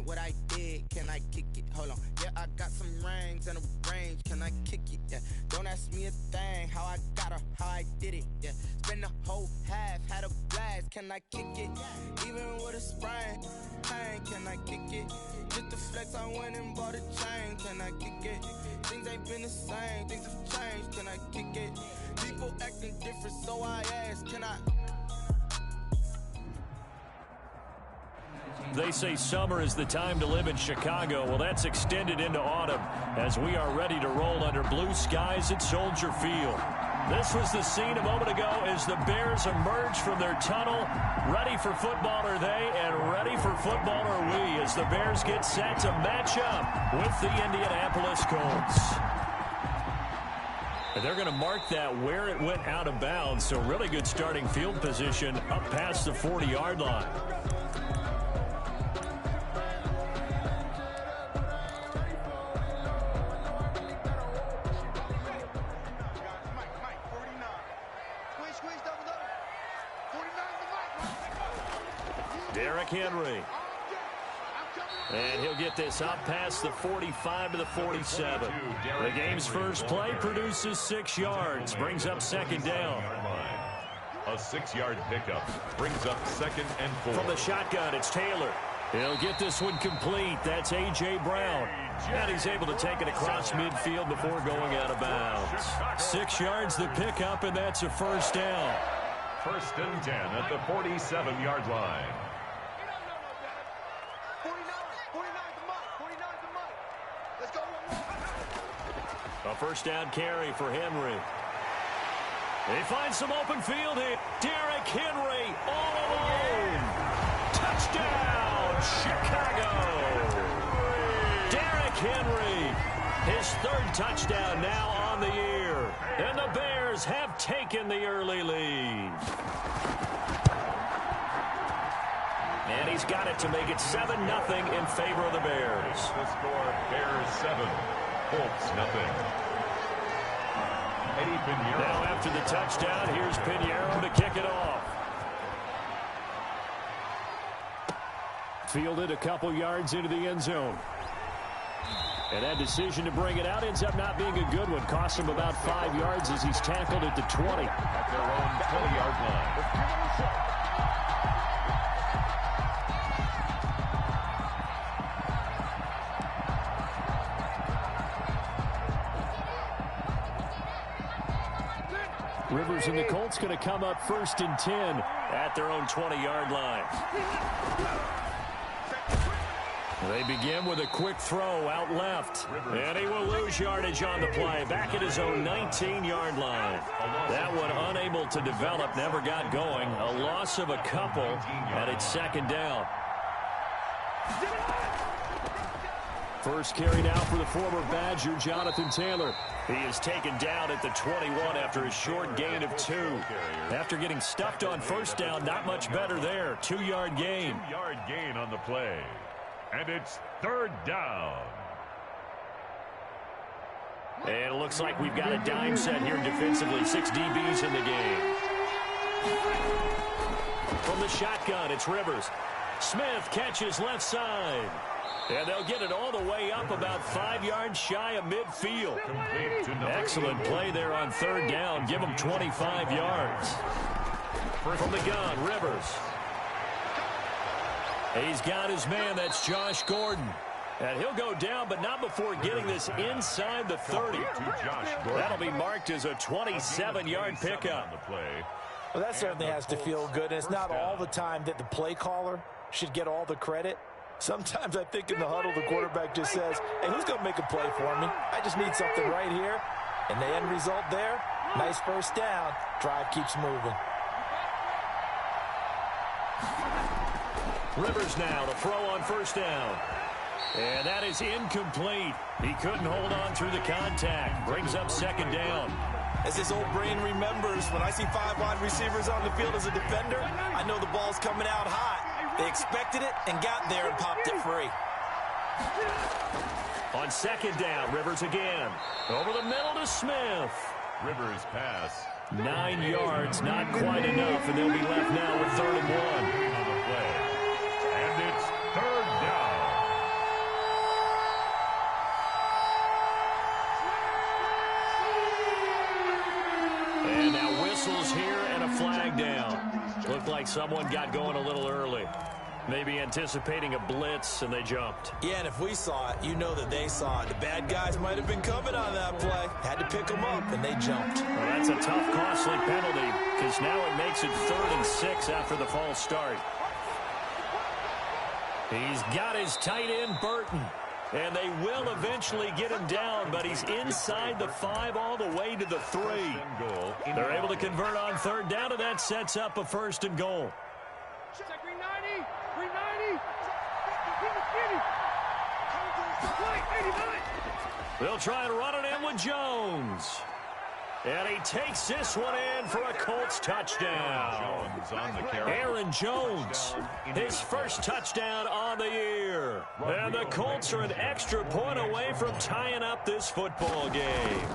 ain't what I did. Can I kick it? Hold on. Yeah, I got some rings and a range. Can I kick it? Yeah. Don't ask me a thing. How I got her, how I did it. Yeah. Spend the whole half, had a blast. Can I kick it? Even with a sprain, pain. Can I kick it? Just to flex, I went and bought a chain. Can I kick it? Things ain't been the same. Things have changed. Can I kick it? People acting different, so I ask. Can I? They say summer is the time to live in Chicago. Well, that's extended into autumn as we are ready to roll under blue skies at Soldier Field. This was the scene a moment ago as the Bears emerge from their tunnel. Ready for football are they, and ready for football are we as the Bears get set to match up with the Indianapolis Colts. And they're going to mark that where it went out of bounds, so really good starting field position up past the 40-yard line. Derrick Henry. And he'll get this up past the 45 to the 47. The game's first play produces 6 yards, brings up second down. A 6-yard pickup brings up 2nd and 4. From the shotgun, it's Taylor. He'll get this one complete. That's A.J. Brown. And he's able to take it across midfield before going out of bounds. 6 yards the pickup, and that's a first down. 1st and 10 at the 47-yard line. A first down carry for Henry. They find some open field here. Derrick Henry all alone. Touchdown, Chicago. Derrick Henry, his 3rd touchdown now on the year. And the Bears have taken the early lead. And he's got it to make it 7-0 in favor of the Bears. The score, Bears 7, Colts 0. Eddie Piñeiro. Now after the touchdown, here's Piñeiro to kick it off. Fielded a couple yards into the end zone. And that decision to bring it out ends up not being a good one. Costs him about 5 yards as he's tackled at the 20. At their own 20-yard line. Rivers and the Colts going to come up 1st and 10 at their own 20-yard line. They begin with a quick throw out left. And he will lose yardage on the play. Back at his own 19-yard line. That one unable to develop, never got going. A loss of a couple, and it's 2nd down. First carry now for the former Badger, Jonathan Taylor. He is taken down at the 21 after a short gain of 2. After getting stuffed on first down, not much better there. 2-yard gain. 2-yard gain on the play. And it's 3rd down. And it looks like we've got a dime set here defensively. 6 DBs in the game. From the shotgun, it's Rivers. Smith catches left side. And they'll get it all the way up about 5 yards shy of midfield. Excellent play there on 3rd down. Give them 25 yards. From the gun, Rivers. He's got his man. That's Josh Gordon. And he'll go down, but not before getting this inside the 30. That'll be marked as a 27-yard pickup. Well, that certainly has to feel good. And it's not all the time that the play caller should get all the credit. Sometimes I think in the huddle, the quarterback just says, hey, who's going to make a play for me? I just need something right here. And the end result there, nice first down. Drive keeps moving. Rivers now to throw on first down. And that is incomplete. He couldn't hold on through the contact. Brings up 2nd down. As his old brain remembers, when I see 5 wide receivers on the field as a defender, I know the ball's coming out hot. They expected it and got there and popped it free. On 2nd down, Rivers again. Over the middle to Smith. Rivers pass. 9 yards, not quite enough, and they'll be left now with 3rd and 1. On the play. And it's 3rd down. looked like someone got going a little early. Maybe anticipating a blitz, and they jumped. Yeah, and if we saw it, you know that they saw it. The bad guys might have been coming on that play. Had to pick them up, and they jumped. Well, that's a tough, costly penalty, because now it makes it 3rd and 6 after the false start. He's got his tight end, Burton. And they will eventually get him down, but he's inside the 5 all the way to the 3. They're able to convert on 3rd down, and that sets up a 1st and goal. They'll try and run it in with Jones. And he takes this one in for a Colts touchdown. Aaron Jones, his first touchdown on the year. And the Colts are an extra point away from tying up this football game.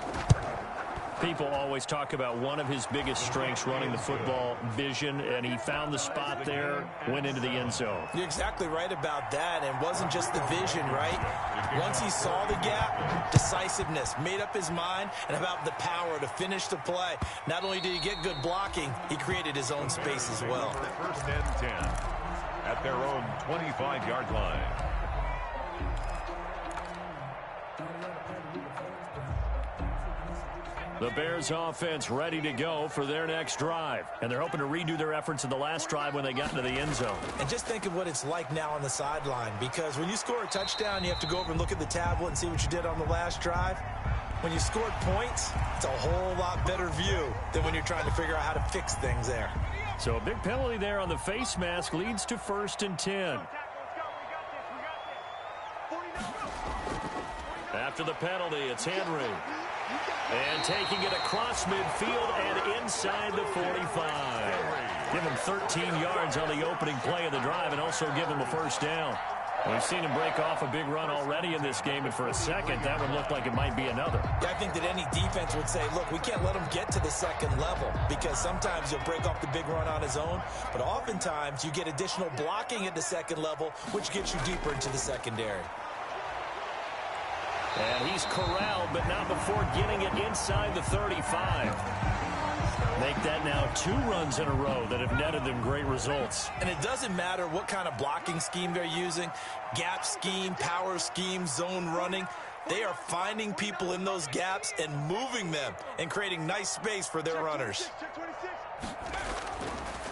People always talk about one of his biggest strengths running the football, vision, and he found the spot there, went into the end zone. You're exactly right about that, and wasn't just the vision, right? Once he saw the gap, decisiveness, made up his mind, and about the power to finish the play. Not only did he get good blocking, he created his own space as well. 1st and 10 at their own 25-yard line. The Bears offense ready to go for their next drive. And they're hoping to redo their efforts in the last drive when they got into the end zone. And just think of what it's like now on the sideline, because when you score a touchdown, you have to go over and look at the tablet and see what you did on the last drive. When you scored points, it's a whole lot better view than when you're trying to figure out how to fix things there. So a big penalty there on the face mask leads to 1st and 10. After the penalty, it's Henry. And taking it across midfield and inside the 45. Give him 13 yards on the opening play of the drive and also give him a 1st down. We've seen him break off a big run already in this game, and for a second, that one looked like it might be another. Yeah, I think that any defense would say, look, we can't let him get to the 2nd level, because sometimes he'll break off the big run on his own, but oftentimes you get additional blocking at the 2nd level, which gets you deeper into the secondary. And he's corralled, but not before getting it inside the 35. Make that now 2 runs in a row that have netted them great results. And it doesn't matter what kind of blocking scheme they're using, gap scheme, power scheme, zone running. They are finding people in those gaps and moving them and creating nice space for their runners.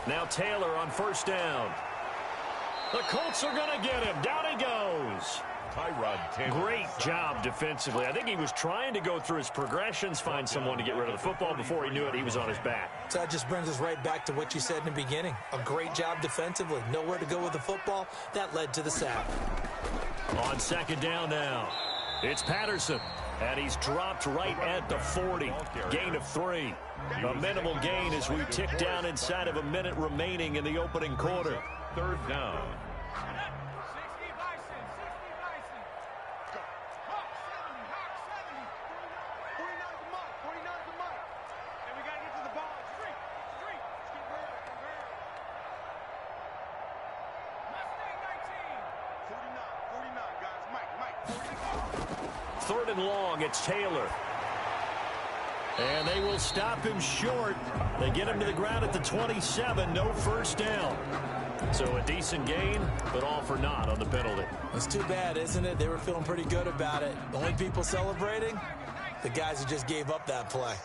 Now Taylor on 1st down. The Colts are going to get him. Down he goes. Great job defensively. I think he was trying to go through his progressions, find someone to get rid of the football. Before he knew it, he was on his back. So that just brings us right back to what you said in the beginning. A great job defensively. Nowhere to go with the football. That led to the sack. On 2nd down now, it's Patterson. And he's dropped right at the 40. Gain of 3. A minimal gain as we tick down inside of a minute remaining in the opening quarter. 3rd down. Third and long, it's Taylor. And they will stop him short. They get him to the ground at the 27, no 1st down. So a decent gain, but all for naught on the penalty. It's too bad, isn't it? They were feeling pretty good about it. The only people celebrating, the guys who just gave up that play.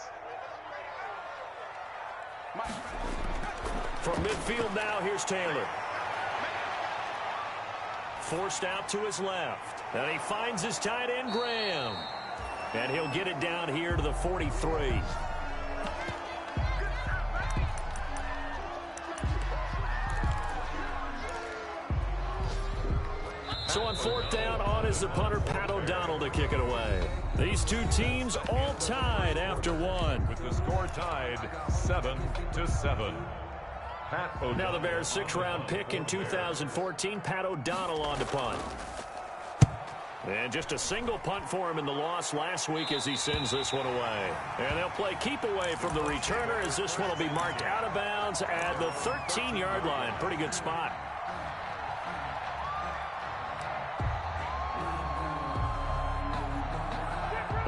From midfield now, here's Taylor. Forced out to his left. And he finds his tight end, Graham. And he'll get it down here to the 43. So on 4th down, on is the punter, Pat O'Donnell, to kick it away. These two teams all tied after 1. With the score tied 7-7. Now the Bears' 6th-round pick in 2014, Pat O'Donnell on to punt. And just a single punt for him in the loss last week as he sends this one away. And they'll play keep away from the returner as this one will be marked out of bounds at the 13-yard line. Pretty good spot.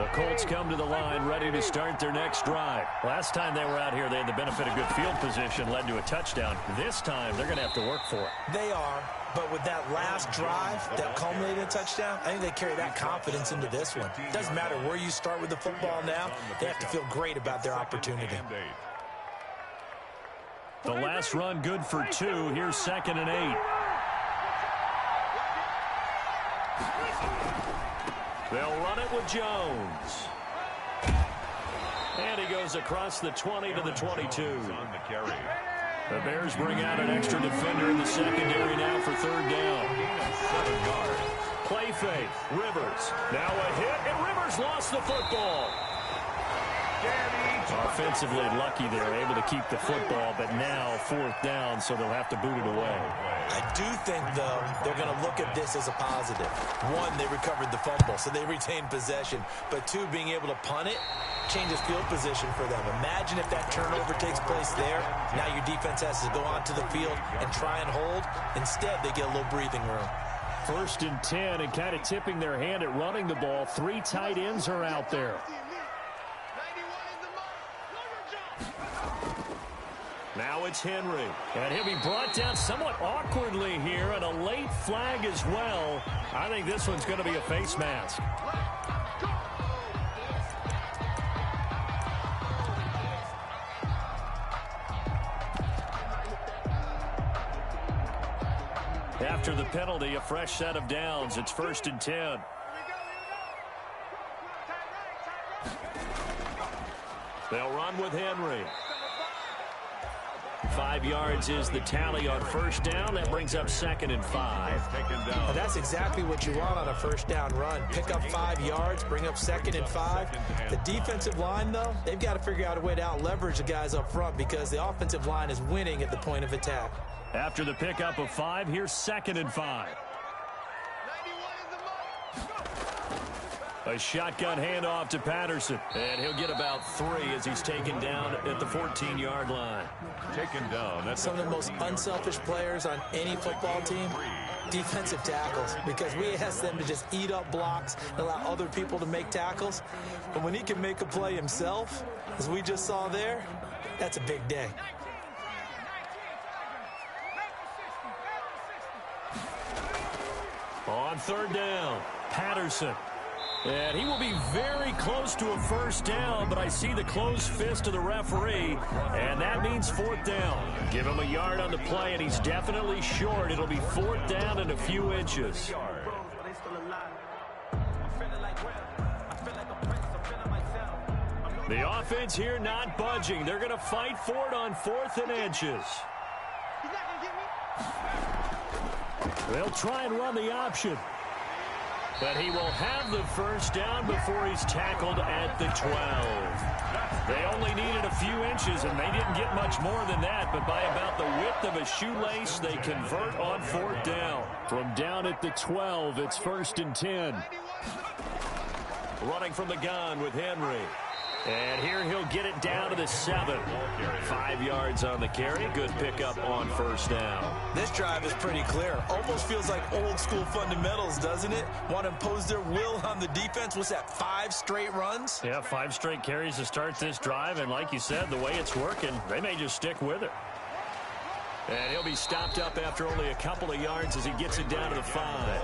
The Colts come to the line ready to start their next drive. Last time they were out here, they had the benefit of good field position, led to a touchdown. This time, they're going to have to work for it. They are, but with that last drive that culminated in a touchdown, I think they carry that confidence into this one. It doesn't matter where you start with the football now. They have to feel great about their opportunity. The last run good for 2. Here's 2nd and 8. They'll run it with Jones. And he goes across the 20 to the 22. The Bears bring out an extra defender in the secondary now for 3rd down. 7 yards. Play fake. Rivers. Now a hit, and Rivers lost the football. Offensively lucky they're able to keep the football, but now 4th down, so they'll have to boot it away. I do think, though, they're going to look at this as a positive. 1, they recovered the fumble, so they retained possession. But 2, being able to punt it changes field position for them. Imagine if that turnover takes place there. Now your defense has to go onto the field and try and hold. Instead, they get a little breathing room. 1st and 10, and kind of tipping their hand at running the ball. 3 tight ends are out there. Now it's Henry, and he'll be brought down somewhat awkwardly here, and a late flag as well. I think this one's going to be a face mask. After the penalty, a fresh set of downs. It's 1st and 10. They'll run with Henry. 5 yards is the tally on 1st down. That brings up 2nd and 5. Now that's exactly what you want on a 1st down run. Pick up 5 yards, bring up 2nd and 5. The defensive line, though, they've got to figure out a way to out-leverage the guys up front because the offensive line is winning at the point of attack. After the pickup of 5, here's 2nd and 5. A shotgun handoff to Patterson, and he'll get about 3 as he's taken down at the 14-yard line. Taken down. That's some of the most unselfish players on any football team, defensive tackles, because we ask them to just eat up blocks and allow other people to make tackles. But when he can make a play himself, as we just saw there, that's a big day. On 3rd down, Patterson. And he will be very close to a 1st down, but I see the closed fist of the referee, and that means 4th down. Give him a yard on the play, and he's definitely short. It'll be 4th down and a few inches. The offense here not budging. They're going to fight for it on 4th and inches. They'll try and run the option. But he will have the 1st down before he's tackled at the 12. They only needed a few inches, and they didn't get much more than that. But by about the width of a shoelace, they convert on 4th down. From down at the 12, it's 1st and 10. Running from the gun with Henry. And here he'll get it down to the 7. 5 yards on the carry. Good pickup on 1st down. This drive is pretty clear. Almost feels like old school fundamentals, doesn't it? Want to impose their will on the defense. What's that, 5 straight runs? Yeah, 5 straight carries to start this drive. And like you said, the way it's working, they may just stick with it. And he'll be stopped up after only a couple of yards as he gets it down to the 5.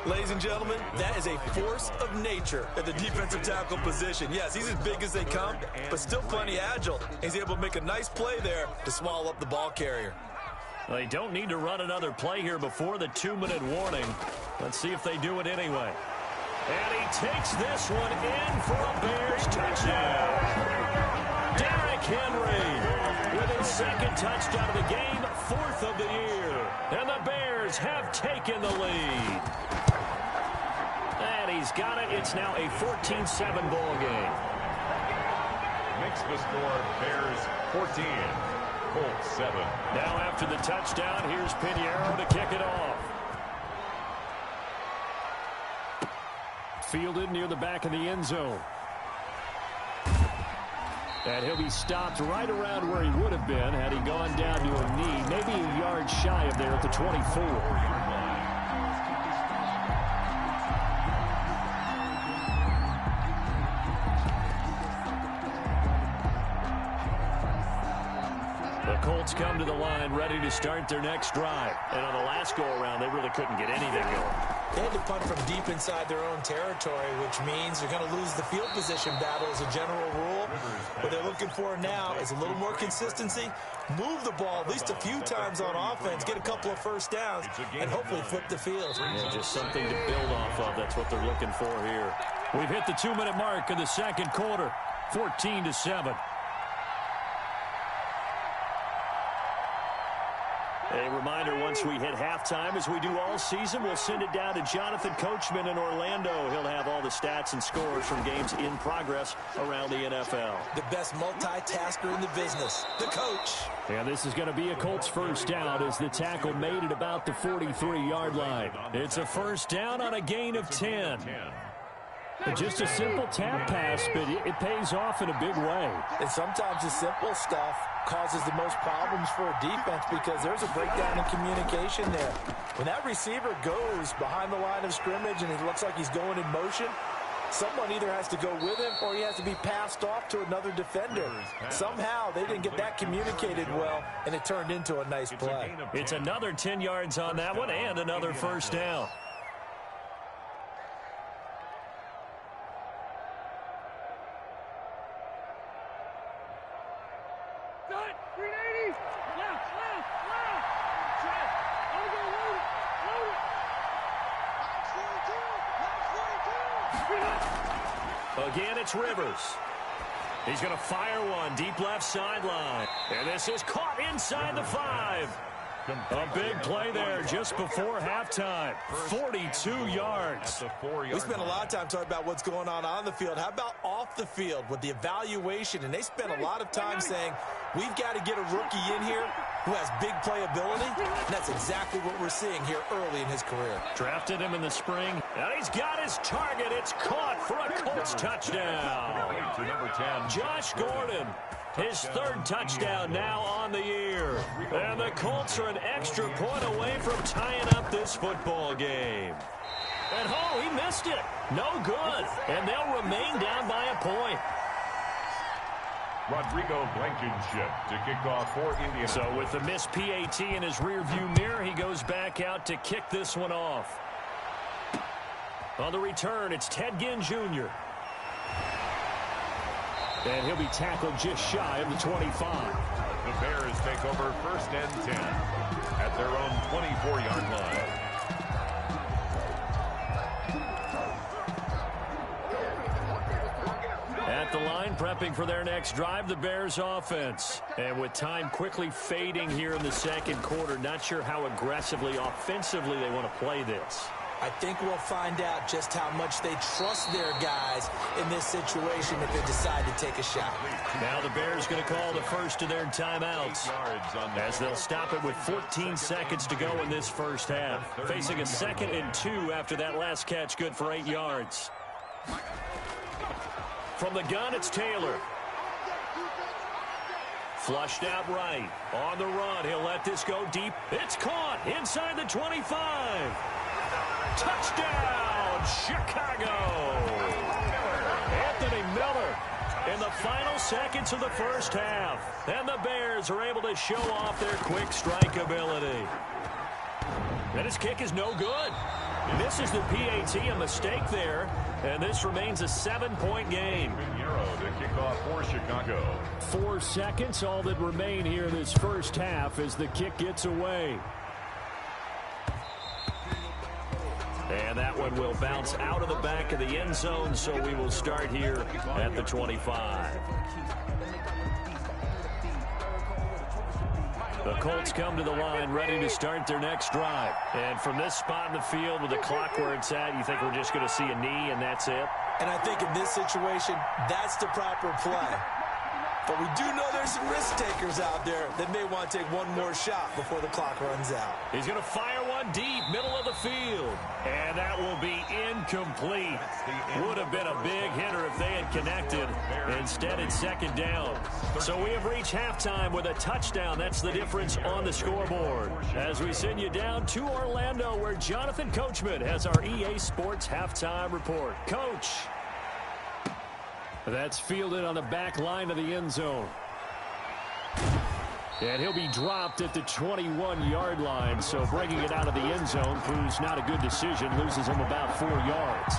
Ladies and gentlemen, that is a force of nature at the defensive tackle position. Yes, he's as big as they come, but still plenty agile. He's able to make a nice play there to swallow up the ball carrier. They don't need to run another play here before the 2-minute warning. Let's see if they do it anyway. And he takes this one in for a Bears touchdown. Derrick Henry with his 2nd touchdown of the game, 4th of the year. And the Bears have taken the lead. And he's got it. It's now a 14-7 ball game. Makes the score Bears 14, Colts 7. Now after the touchdown, here's Pinheiro to kick it off. Fielded near the back of the end zone. And he'll be stopped right around where he would have been had he gone down to a knee, maybe a yard shy of there at the 24. Colts come to the line ready to start their next drive. And on the last go-around, they really couldn't get anything going. They had to punt from deep inside their own territory, which means they're going to lose the field position battle as a general rule. What they're looking for now is a little more consistency, move the ball at least a few times on offense, get a couple of first downs, and hopefully flip the field. Yeah, just something to build off of. That's what they're looking for here. We've hit the 2-minute mark in the second quarter, 14-7. A reminder, once we hit halftime, as we do all season, we'll send it down to Jonathan Coachman in Orlando. He'll have all the stats and scores from games in progress around the NFL. The best multitasker in the business, the coach. And this is going to be a Colts first down as the tackle made it about the 43-yard line. It's a first down on a gain of 10. Just a simple tap pass, but it pays off in a big way. And sometimes the simple stuff causes the most problems for a defense because there's a breakdown in communication there. When that receiver goes behind the line of scrimmage and it looks like he's going in motion, someone either has to go with him or he has to be passed off to another defender. Somehow they didn't get that communicated well, and it turned into a nice play. It's another 10 yards on that one and another first down. Again, it's Rivers. He's going to fire one deep left sideline. And this is caught inside the 5. A big play there just before halftime. 42 yards. We spent a lot of time talking about what's going on the field. How about off the field with the evaluation? And they spent a lot of time saying, we've got to get a rookie in here who has big playability. And that's exactly what we're seeing here early in his career. Drafted him in the spring. And he's got his target. It's caught for a Colts touchdown. To number 10. Josh Gordon. His third touchdown now on the year. And the Colts are an extra point away from tying up this football game. And oh, he missed it. No good. And they'll remain down by a point. Rodrigo Blankenship to kick off for Indiana. So with the missed PAT in his rearview mirror, he goes back out to kick this one off. On the return, it's Ted Ginn Jr. And he'll be tackled just shy of the 25. The Bears take over first and 10 at their own 24-yard line. At the line, prepping for their next drive, the Bears offense. And with time quickly fading here in the second quarter, not sure how aggressively, offensively they want to play this. I think we'll find out just how much they trust their guys in this situation if they decide to take a shot. Now the Bears going to call the first of their timeouts as they'll stop it with 14 seconds to go in this first half. Facing a 2nd and 2 after that last catch, good for 8 yards. From the gun, it's Taylor. Flushed out right. On the run, he'll let this go deep. It's caught inside the 25. Touchdown, Chicago! Anthony Miller in the final seconds of the first half. And the Bears are able to show off their quick strike ability. And his kick is no good. Misses the PAT, a mistake there. And this remains a 7-point game. To kick off for Chicago. 4 seconds, all that remain here in this first half as the kick gets away. And that one will bounce out of the back of the end zone, so we will start here at the 25. The Colts come to the line ready to start their next drive. And from this spot in the field with the clock where it's at, you think we're just going to see a knee and that's it? And I think in this situation, that's the proper play. But we do know there's some risk takers out there that may want to take one more shot before the clock runs out. He's going to fire one deep, middle of the field. And that will be incomplete. Would have been a big hitter if they had connected. Instead, it's 2nd down. So we have reached halftime with a touchdown. That's the difference on the scoreboard. As we send you down to Orlando, where Jonathan Coachman has our EA Sports halftime report. Coach. That's fielded on the back line of the end zone. And he'll be dropped at the 21-yard line, so bringing it out of the end zone proves not a good decision, loses him about 4 yards.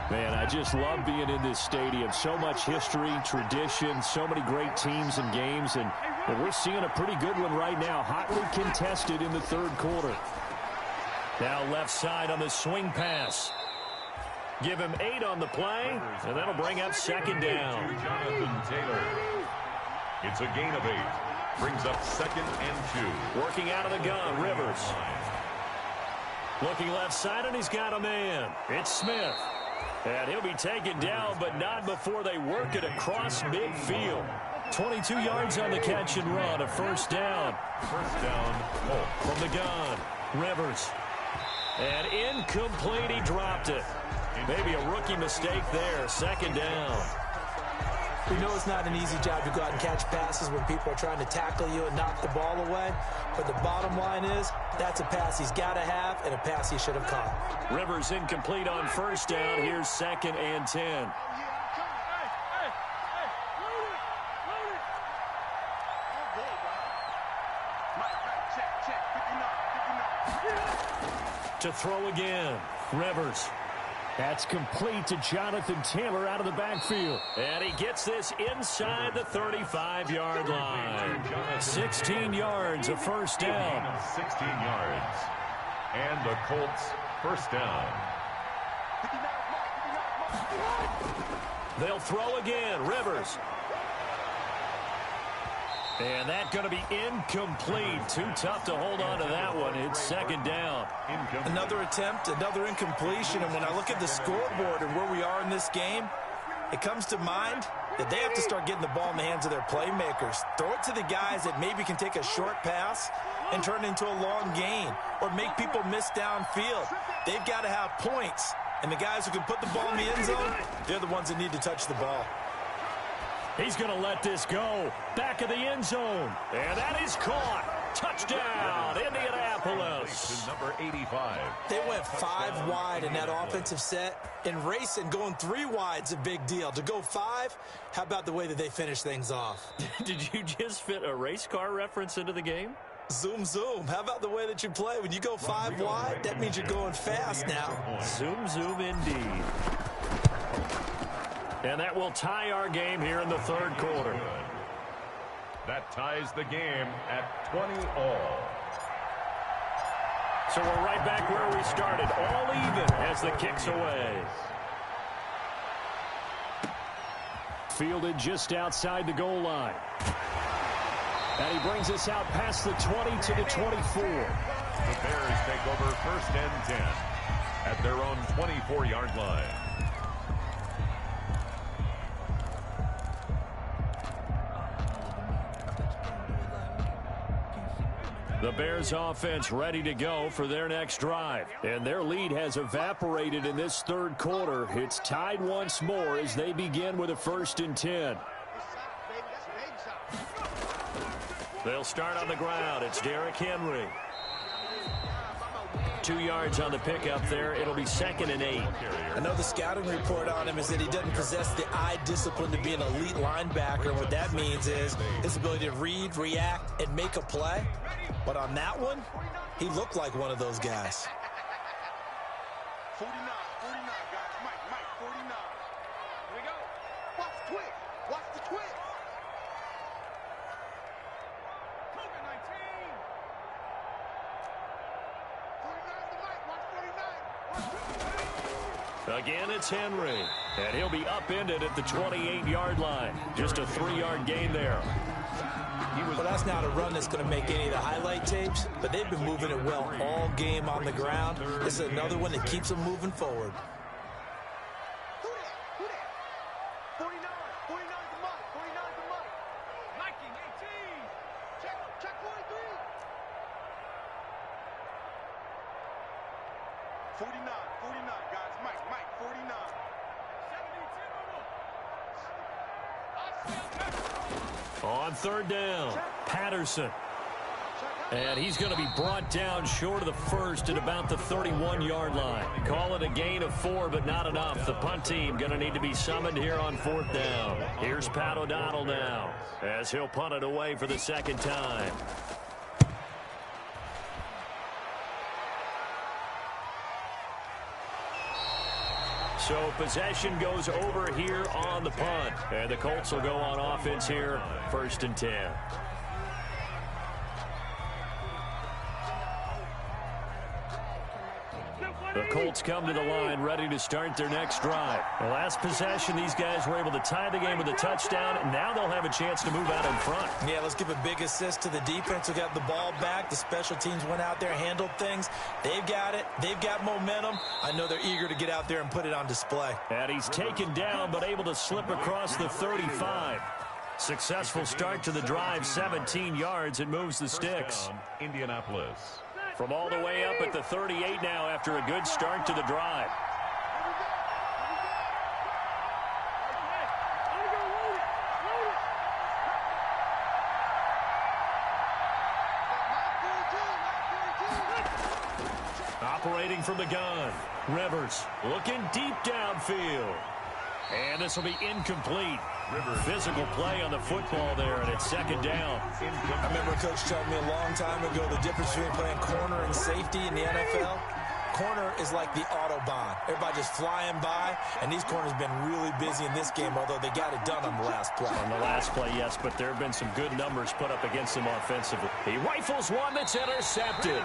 Man, I just love being in this stadium. So much history, tradition, so many great teams and games, and we're seeing a pretty good one right now, hotly contested in the third quarter. Now left side on the swing pass. Give him 8 on the play, and that'll bring up second down. Jonathan Taylor. It's a gain of 8. Brings up 2nd and 2. Working out of the gun, Rivers. Looking left side, and he's got a man. It's Smith. And he'll be taken down, but not before they work it across midfield. 22 yards on the catch and run, a first down. First down, from the gun, Rivers. And incomplete, he dropped it. Maybe a rookie mistake there, second down. We know it's not an easy job to go out and catch passes when people are trying to tackle you and knock the ball away. But the bottom line is, that's a pass he's got to have and a pass he should have caught. Rivers incomplete on first down. Here's 2nd and 10. To throw again, Rivers. That's complete to Jonathan Taylor out of the backfield. And he gets this inside the 35-yard line. 16 yards, a first down. 16 yards. And the Colts first down. They'll throw again, Rivers. And that's going to be incomplete. Too tough to hold on to that one. It's second down. Another attempt, another incompletion. And when I look at the scoreboard and where we are in this game, it comes to mind that they have to start getting the ball in the hands of their playmakers. Throw it to the guys that maybe can take a short pass and turn it into a long gain or make people miss downfield. They've got to have points. And the guys who can put the ball in the end zone, they're the ones that need to touch the ball. He's going to let this go. Back of the end zone. And that is caught. Touchdown, Indianapolis. Number 85. They went 5 wide in that offensive set. And racing, going 3 wide's a big deal. To go 5, how about the way that they finish things off? Did you just fit a race car reference into the game? Zoom, zoom. How about the way that you play? When you go 5 wide, that means you're going fast now. Zoom, zoom indeed. And that will tie our game here in the third quarter. That ties the game at 20 all. So we're right back where we started, all even as the kick's away. Fielded just outside the goal line. And he brings us out past the 20 to the 24. The Bears take over 1st and 10 at their own 24-yard line. The Bears offense ready to go for their next drive. And their lead has evaporated in this third quarter. It's tied once more as they begin with a 1st and 10. They'll start on the ground. It's Derrick Henry. 2 yards on the pickup there. It'll be 2nd and 8. I know the scouting report on him is that he doesn't possess the eye discipline to be an elite linebacker. What that means is his ability to read, react, and make a play. But on that one, he looked like one of those guys. 49, guys. Mike, 49. Here we go. Watch the twist. Watch the twist. Cougar 19. 49 to Mike. Watch 49. Again, it's Henry. And he'll be upended at the 28-yard line. Just a 3-yard gain there. Well, that's not a run that's going to make any of the highlight tapes, but they've been moving it well all game on the ground. This is another one that keeps them moving forward. Who that? 49. 49 to Mike. 49 to Mike. Mikey, 18. Check 43. 49, guys. Mike, 49. 72. On 3rd down, Patterson. And he's going to be brought down short of the first at about the 31-yard line. Call it a gain of 4, but not enough. The punt team going to need to be summoned here on 4th down. Here's Pat O'Donnell now as he'll punt it away for the second time. So possession goes over here on the punt. And the Colts will go on offense here, 1st and 10. The Colts come to the line ready to start their next drive. The last possession, these guys were able to tie the game with a touchdown, and now they'll have a chance to move out in front. Yeah, let's give a big assist to the defense who got the ball back. The special teams went out there, handled things. They've got it. They've got momentum. I know they're eager to get out there and put it on display. And he's taken down, but able to slip across the 35. Successful start to the drive, 17 yards. It moves the sticks. Indianapolis. From all the way up at the 38 now after a good start to the drive. Operating from the gun. Rivers looking deep downfield. And this will be incomplete. Physical play on the football there, and it's 2nd down. I remember Coach telling me a long time ago the difference between playing corner and safety in the NFL. Corner is like the Autobahn. Everybody just flying by, and these corners have been really busy in this game, although they got it done on the last play. On the last play, yes, but there have been some good numbers put up against them offensively. He rifles one that's intercepted.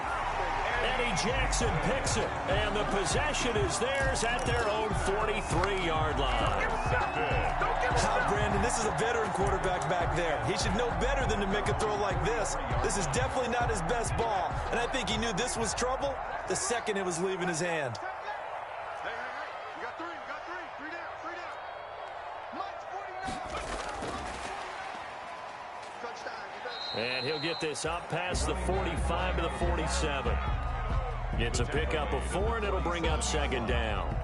Eddie Jackson picks it, and the possession is theirs at their own 43-yard line. Brandon, this is a veteran quarterback back there. He should know better than to make a throw like this. This is definitely not his best ball, and I think he knew this was trouble the second it was leaving his hand. Hey, you got three down. Mike's 49. Touchdown. And he'll get this up past the 45 to the 47. It's a pickup of 4, and it'll bring up 2nd down.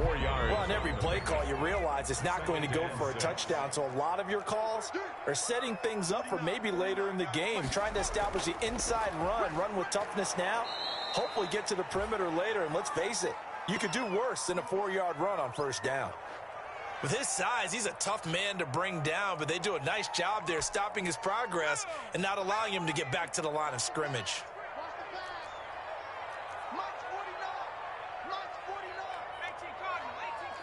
4 yards. Well, on every play call, you realize it's not going to go for a touchdown, so a lot of your calls are setting things up for maybe later in the game, trying to establish the inside run with toughness now, hopefully get to the perimeter later, and let's face it, you could do worse than a 4-yard run on 1st down. With his size, he's a tough man to bring down, but they do a nice job there stopping his progress and not allowing him to get back to the line of scrimmage. Mike's 49. 18 Cardinal. 18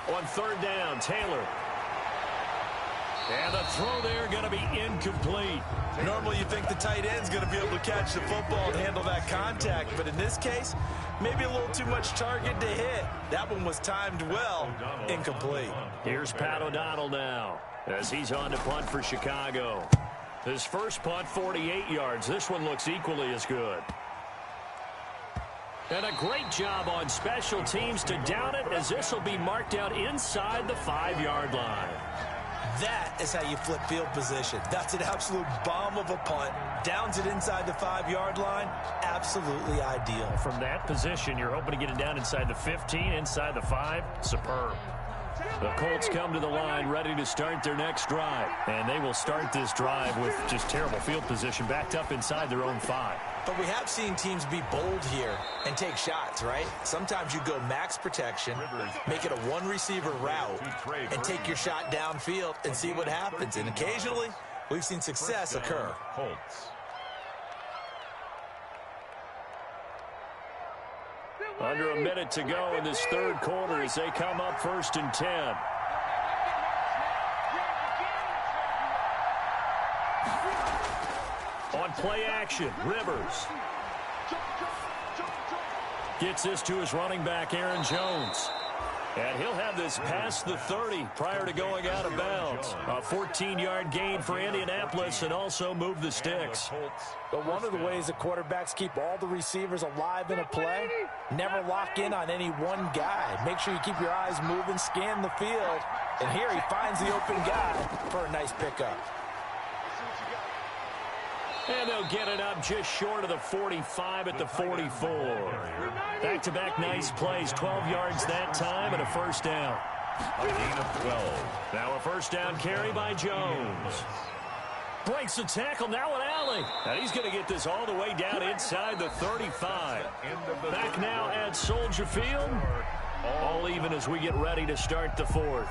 Cardinal. On 3rd down, Taylor. And the throw there going to be incomplete. Normally you think the tight end's going to be able to catch the football and handle that contact, but in this case, maybe a little too much target to hit. That one was timed well, incomplete. Here's Pat O'Donnell now as he's on to punt for Chicago. His first punt, 48 yards. This one looks equally as good. And a great job on special teams to down it, as this will be marked out inside the 5-yard line. That is how you flip field position. That's an absolute bomb of a punt. Downs it inside the 5-yard line. Absolutely ideal. From that position, you're hoping to get it down inside the 15, inside the 5. Superb. The Colts come to the line ready to start their next drive. And they will start this drive with just terrible field position, backed up inside their own 5. But we have seen teams be bold here and take shots, right? Sometimes you go max protection, make it a one-receiver route, and take your shot downfield and see what happens. And occasionally, we've seen success occur. Colts. Under a minute to go in this 3rd quarter as they come up 1st and 10. On play action, Rivers gets this to his running back, Aaron Jones. And he'll have this past the 30 prior to going out of bounds. A 14-yard gain for Indianapolis and also move the sticks. But one of the ways the quarterbacks keep all the receivers alive in a play, never lock in on any one guy. Make sure you keep your eyes moving, scan the field. And here he finds the open guy for a nice pickup. And they'll get it up just short of the 45 at the 44. Back-to-back nice plays, 12 yards that time and a 1st down. A gain of 12. Now a first down carry by Jones. Breaks the tackle, now an alley. And he's going to get this all the way down inside the 35. Back now at Soldier Field. All even as we get ready to start the fourth.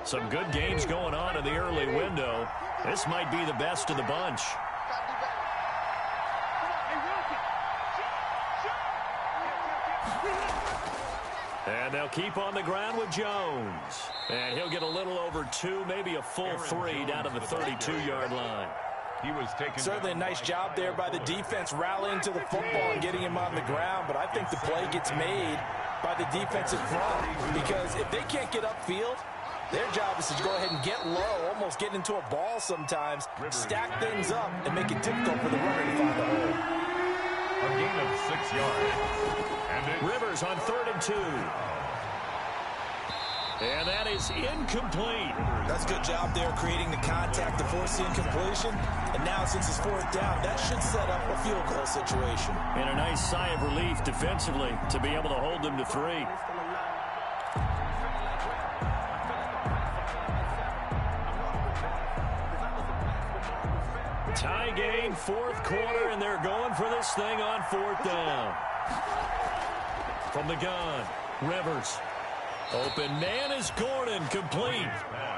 Some good games going on in the early window. This might be the best of the bunch. And they'll keep on the ground with Jones. And he'll get a little over 2, maybe a full 3 down to the 32-yard line. He was taken. Certainly a nice job there by the defense rallying to the football and getting him on the ground. But I think the play gets made by the defensive front. Because if they can't get upfield, their job is to go ahead and get low, almost get into a ball sometimes, stack things up, and make it difficult for the runner to find the hole. A gain of 6 yards. And Rivers on 3rd and 2. And that is incomplete. That's a good job there creating the contact to force the incompletion. And now since it's 4th down, that should set up a field goal situation. And a nice sigh of relief defensively to be able to hold them to 3. Tie game, 4th quarter, and they're going for this thing on 4th down. From the gun, Rivers. Open man is Gordon, complete.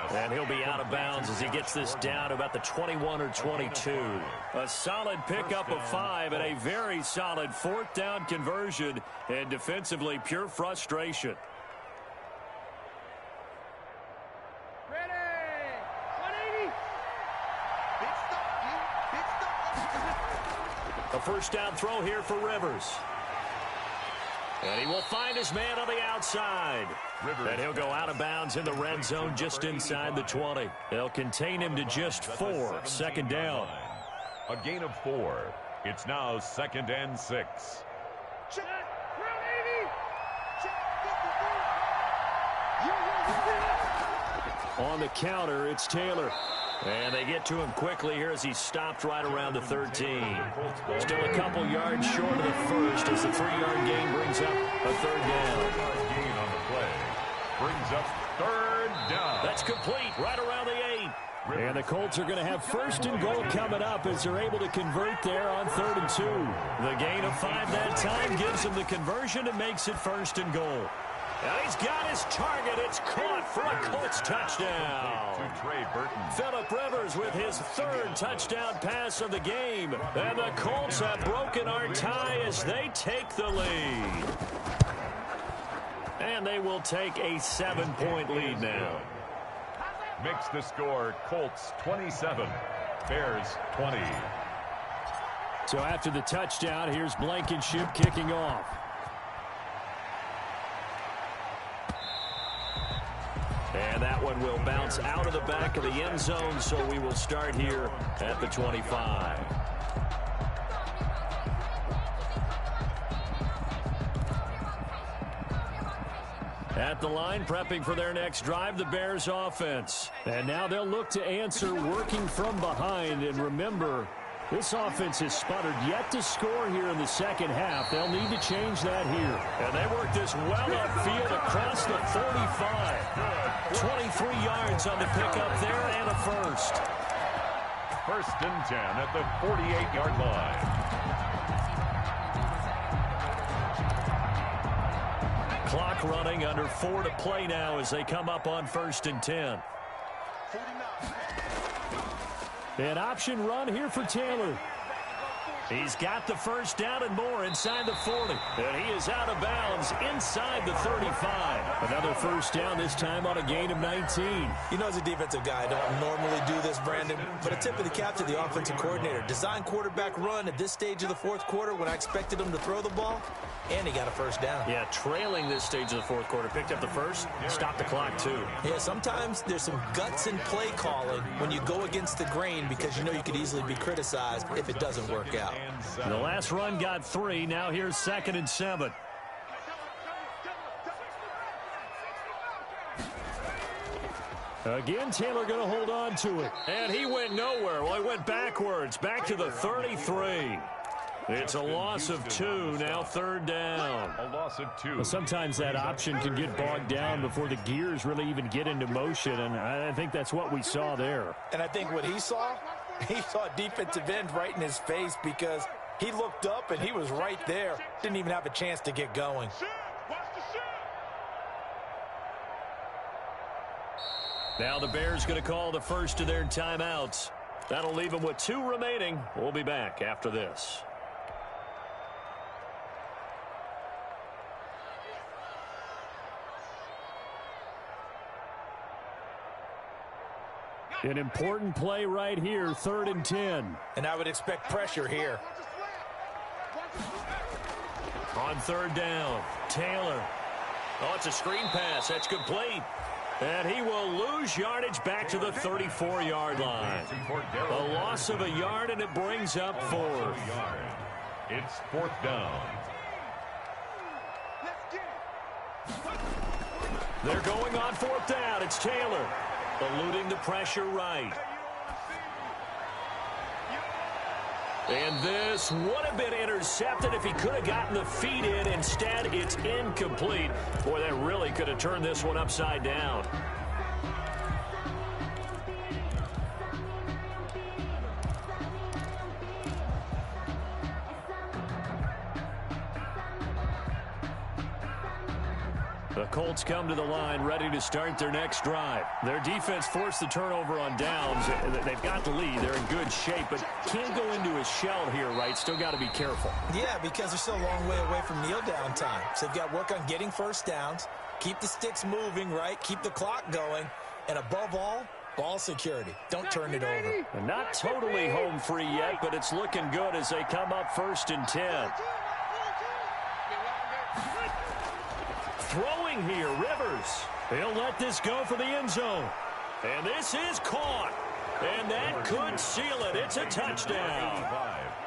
And he'll be out of bounds as he gets this down to about the 21 or 22. A solid pickup of 5 and a very solid 4th down conversion. And defensively, pure frustration. A first down throw here for Rivers. And he will find his man on the outside. And he'll go out of bounds in the red zone just inside the 20. They'll contain him to just 4. 2nd down. a gain of 4. It's now 2nd and 6. Check. On the counter, it's Taylor. And they get to him quickly here as he stopped right around the 13. Still a couple yards short of the first as the 3-yard gain brings up a 3rd down. Gain on the play brings up 3rd down. That's complete right around the 8. And the Colts are going to have 1st and goal coming up as they're able to convert there on 3rd and 2. The gain of 5 that time gives them the conversion and makes it 1st and goal. And he's got his target. It's caught for a Colts touchdown. To Trey Burton. Phillip Rivers with his 3rd touchdown pass of the game. And the Colts have broken our tie as they take the lead. And they will take a 7-point lead now. Makes the score Colts 27, Bears 20. So after the touchdown, here's Blankenship kicking off. And that one will bounce out of the back of the end zone, so we will start here at the 25. At the line, prepping for their next drive, the Bears offense. And now they'll look to answer working from behind. And remember, this offense has sputtered yet to score here in the second half. They'll need to change that here. And they work this well upfield across the 45. 23 yards on the pickup there and a 1st. 1st and 10 at the 48-yard line. Clock running, under 4 to play now as they come up on 1st and 10. An option run here for Taylor. He's got the 1st down and more inside the 40. And he is out of bounds inside the 35. Another 1st down, this time on a gain of 19. You know, as a defensive guy, I don't normally do this, Brandon, but a tip of the cap to the offensive coordinator. Design quarterback run at this stage of the 4th quarter when I expected him to throw the ball, and he got a 1st down. Yeah, trailing this stage of the 4th quarter. Picked up the 1st, stopped the clock too. Yeah, sometimes there's some guts in play calling when you go against the grain because you know you could easily be criticized if it doesn't work out. The last run got 3. Now here's 2nd and 7. Again, Taylor going to hold on to it. And he went nowhere. Well, he went backwards, back to the 33. It's a loss of 2, now third down. A loss of 2. Well, sometimes that option can get bogged down before the gears really even get into motion, and I think that's what we saw there. And I think what he saw a defensive end right in his face because he looked up and he was right there. Didn't even have a chance to get going. Now the Bears going to call the first of their timeouts. That'll leave them with 2 remaining. We'll be back after this. An important play right here, 3rd and 10. And I would expect pressure here. On 3rd down, Taylor. Oh, it's a screen pass. That's complete. And he will lose yardage back to the 34-yard line. A loss of a yard, and it brings up 4th. It's 4th down. They're going on 4th down. It's Taylor. Eluding the pressure right. And this would have been intercepted if he could have gotten the feet in. Instead, it's incomplete. Boy, that really could have turned this one upside down. The Colts come to the line ready to start their next drive. Their defense forced the turnover on downs. They've got the lead. They're in good shape, but can't go into a shell here, right? Still got to be careful. Yeah, because they're still a long way away from kneel down time. So they've got to work on getting first downs, keep the sticks moving, right? Keep the clock going, and above all, ball security. Don't turn it over. And not totally home free yet, but it's looking good as they come up 1st and 10. Throwing here, Rivers. He'll let this go for the end zone. And this is caught. And that could seal it. It's a touchdown.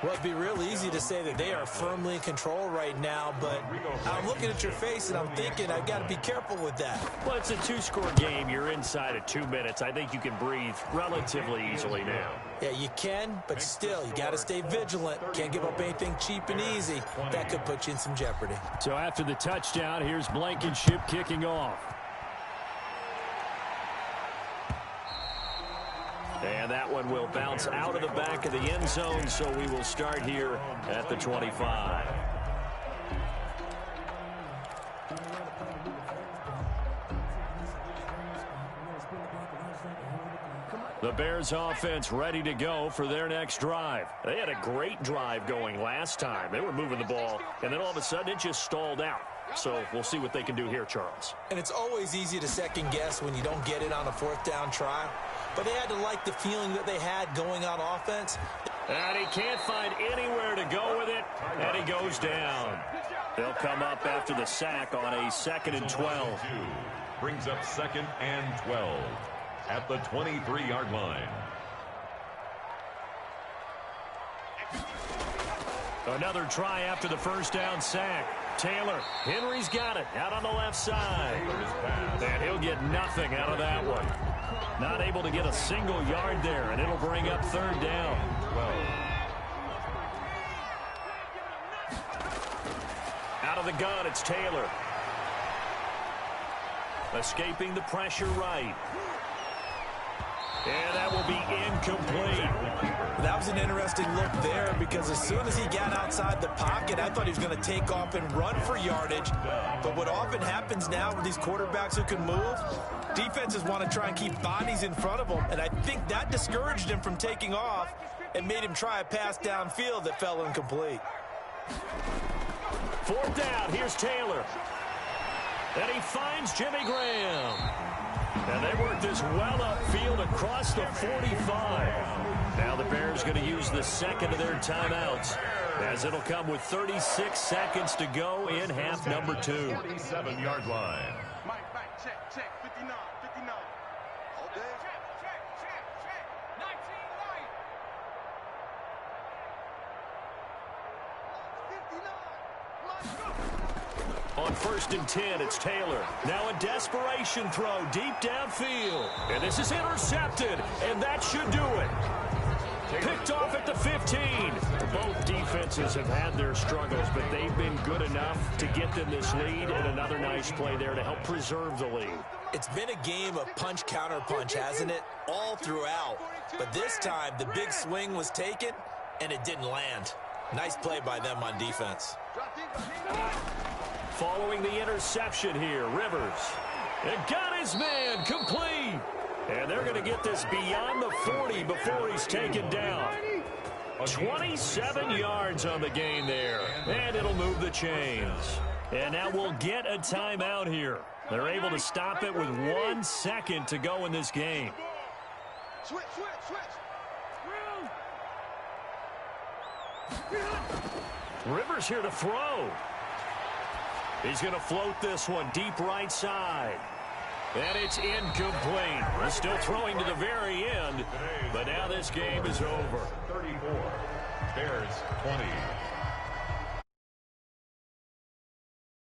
Well, it'd be real easy to say that they are firmly in control right now, but I'm looking at your face and I'm thinking I've got to be careful with that. Well, it's a 2-score game. You're inside of 2 minutes. I think you can breathe relatively easily now. Yeah, you can, but still, you got to stay vigilant. Can't give up anything cheap and easy. That could put you in some jeopardy. So after the touchdown, here's Blankenship kicking off. And that one will bounce out of the back of the end zone, so we will start here at the 25. The Bears offense ready to go for their next drive. They had a great drive going last time. They were moving the ball, and then all of a sudden it just stalled out. So we'll see what they can do here, Charles. And it's always easy to second guess when you don't get it on a 4th down try. But they had to like the feeling that they had going on offense. And he can't find anywhere to go with it, and he goes down. They'll come up after the sack on a 2nd and 12. Brings up 2nd and 12 at the 23-yard line. Another try after the 1st down sack. Taylor, Henry's got it out on the left side. And he'll get nothing out of that one. Not able to get a single yard there, and it'll bring up 3rd down. 12. Out of the gun, it's Taylor. Escaping the pressure right. And that will be incomplete. That was an interesting look there because as soon as he got outside the pocket, I thought he was going to take off and run for yardage. But what often happens now with these quarterbacks who can move, defenses want to try and keep bodies in front of them. And I think that discouraged him from taking off and made him try a pass downfield that fell incomplete. 4th down, here's Taylor. And he finds Jimmy Graham. And they work this well upfield across the 45. Now the Bears going to use the 2nd of their timeouts, as it'll come with 36 seconds to go in half number 2. 47-yard line. Mike, back, check, 59, 59. Okay. Check, 19 right. 59. On 1st and 10, it's Taylor. Now a desperation throw deep downfield. And this is intercepted, and that should do it. Picked off at the 15. Both defenses offenses have had their struggles, but they've been good enough to get them this lead, and another nice play there to help preserve the lead. It's been a game of punch-counter-punch, hasn't it? All throughout. But this time, the big swing was taken, and it didn't land. Nice play by them on defense. Following the interception here, Rivers. And got his man complete. And they're going to get this beyond the 40 before he's taken down. 27 yards on the gain there. And it'll move the chains. And now we'll get a timeout here. They're able to stop it with 1 second to go in this game. Switch. Rivers here to throw. He's going to float this one deep right side. And it's incomplete. He's still throwing to the very end. But now this game is over. 34. Bears 20.